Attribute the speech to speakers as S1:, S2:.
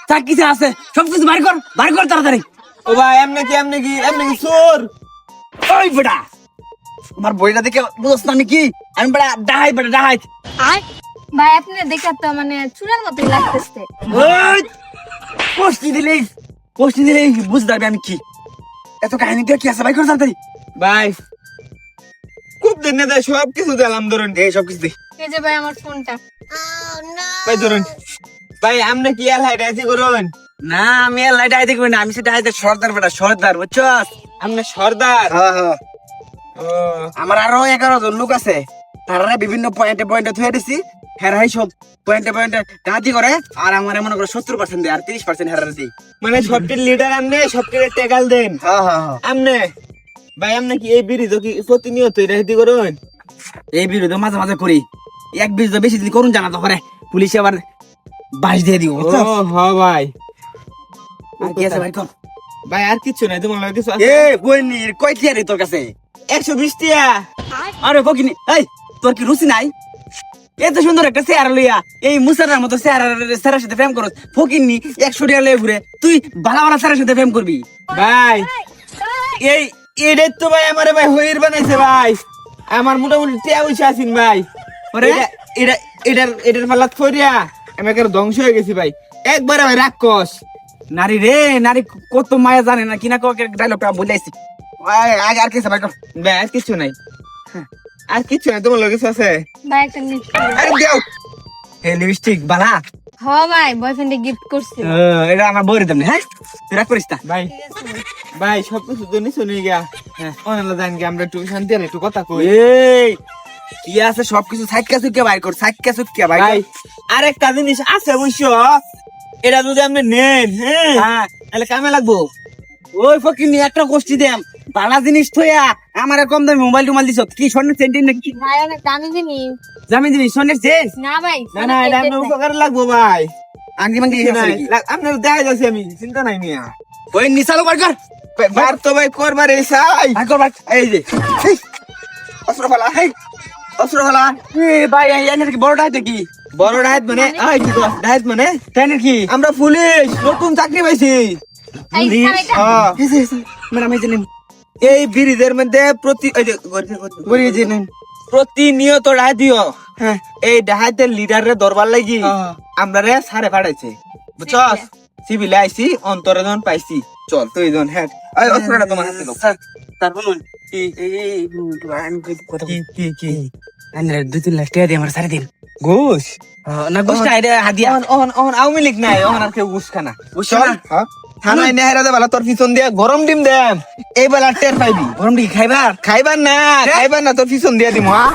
S1: চাকরিতে আছে সবকিছু বাড়ি কর তাড়াতাড়ি।
S2: ও ভাই এমনি কি চোর?
S1: ওই বেটা আমার বইটা দেখে বুঝছ না আমি কি? আমি বেটা ডাহাই।
S3: ভাই আপনি দেখে তো মানে চুরের মতোই লাগতেছে।
S1: ওই পোস্টি দিলেই বুঝতে পারবি আমি কি। এত কাহিনী দিয়ে কি আছে ভাই কর তাড়াতাড়ি।
S2: ভাই খুব দিন না দেয় সব কিছু দিলাম ধরুন।
S1: এই সব কিছু দে।
S3: এই যে ভাই আমার ফোনটা।
S2: ভাই ধরুন ভাই আপনি কি আর হাইডাইছি করুন?
S1: না আমি আর লাইট আইতে কই না, আমি সেটা আইতে সর্দার বেটা সর্দার বুঝছস?
S2: আপনি সর্দার?
S1: হ্যাঁ হ্যাঁ।
S2: ও
S1: আমার আরো 11 জন লোক আছে, তারা বিভিন্ন পয়েন্টে থুয়ে দিছি। হেরাই সব পয়েন্টে কাঁদি করে আর আমার মনে করে 70% দেয় আর 30% হেরার দেই।
S2: মানে সবটির লিডার আপনি, সবটির টেকাল দেন
S1: হ্যাঁ হ্যাঁ হ্যাঁ।
S2: আপনি। ভাই আপনি কি এই বিড়ি তো কি প্রতিনিয়ত রেহাতি করুন?
S1: এই বিরোধ মাঝে মাঝে করি, এক বিরোধ বেশি দিন করুন জানা তো করে পুলিশে আবার বাস দিয়ে দিব।
S2: ও হ্যাঁ ভাই।
S1: আর কি আছে ভাই কর?
S2: ভাই আর কিছু নাই, তোমার লাগে কিছু আছে?
S1: এ বইনি কয় কি আরে তোর কাছে?
S2: 120 টাকা।
S1: আরে বকিনি এই তোর কি রুচি নাই? এত সুন্দর একটা চেয়ার লইয়া এই মুসারার মতো চেয়ারের সাথে প্রেম করস, ফকিনি 100 টাকা লয়ে ঘুরে তুই ভালো চেয়ারের সাথে প্রেম করবি?
S2: ভাই এই এটাই তো ভাই আমারে ভাই হইর বানাইছে ভাই। আমার মোটামুটি টিয়া পয়সা আছেন ভাই।
S1: ওরে
S2: এটার ফালাত ফরিয়া আমি একেবারে ধ্বংস হয়ে গেছি ভাই। একবারে ভাই রাক্ষস।
S1: নারী রে নারী কত মায়া জানে না কিনা ডায়লগটা বলেছি। আগে আর কি আছে ভাই কর?
S2: ভাই আর কিছু নাই, আর কিছু নাই। তোমার লগে কিছু আছে?
S3: ভাই একটা লিপস্টিক।
S2: আরে দেও।
S1: এই লিপস্টিক বালা
S3: হ ভাই বয়ফ্রেন্ডে গিফট করছি।
S1: এটা আমার বউরে দেবনি। হ্যাঁ তুই রাগ করিস না।
S2: ভাই ভাই সবকিছু তো নিছো নিয়ে গিয়া। হ্যাঁ অনেক জানি কি আমরা একটু শান্তি আর একটু কথা কই।
S1: এই কি আছে সবকিছু সাইক্কা সুক্কা বাইর কর, সাইক্কা সুক্কা ভাই
S2: ভাই আরেকটা জিনিস আছে বুঝছো, এটা যদি আপনি নেন হ্যাঁ তাহলে কামে লাগবো।
S1: ওই ফকিনি একটা গোষ্ঠী দেম বালা জিনিস থইয়া আমার কম দামে মোবাইল টোমাইল দিছ কি স্বর্ণের চেন্টিন নাকি?
S3: ভাই অনেক দামি জিনিস।
S1: জামি দিবি স্বর্ণের চেন?
S3: না ভাই
S2: না না এটা আপনার উপকার লাগবো ভাই।
S1: আংটি মাংটি
S2: নাই আপনার দেখা যাচ্ছে আমি চিন্তা নাই মিয়া।
S1: ওই নিশালো বার কর
S2: বার তো ভাই করবার এই চাই।
S1: বার কর বার।
S2: এই যে এই, অস্ত্র ফালা অস্ত্র ফালা।
S1: এ ভাই এনের কি বড় ডাইতে কি?
S2: বড় ডায়েট মানে কি কস ডায়েট মানে
S1: ট্রেনের কি?
S2: আমরা পুলিশ নতুন চাকরি পাইছি।
S3: এই
S1: পুলিশ?
S3: ছাড়াইটা।
S2: হ্যাঁ,
S1: ম্যাডাম এই যে নিন
S2: এই ব্রিজের মধ্যে
S1: গড়িয়ে যে নিন।
S2: প্রতিনিয়ত ডাহাই দিও।
S1: হ্যাঁ
S2: এই ডাহাইতের লিডারে দরবার লাগি আমরা রে সারে ফাড়াইছে বুঝছস। সিভিলে আইছি অন্তরে যখন পাইছি চল তুই যখন হ্যাঁ এই অস্ত্রটা তোমার হাতে দাও।
S1: স্যার তারপর কি এই কথা
S2: কি
S1: আনরে 2-3 লাখ টাকা দিয়ে আমার সারে দিন।
S2: ঘুষ?
S1: না গোষ্ঠী আইডা হাদিয়া
S2: অন আওয়ামী লীগ নাই, অন আর কেউ ঘুষ খানা।
S1: বুঝছ
S2: চল
S1: না?
S2: থানায় নেহারা দে বালা তোর পিছন দিয়া গরম ডিম দেম এই বেলা টের পাইবি।
S1: গরম দিকে খাইবার
S2: খাইবার না তোর পিছন দিয়া দিম। হ্যাঁ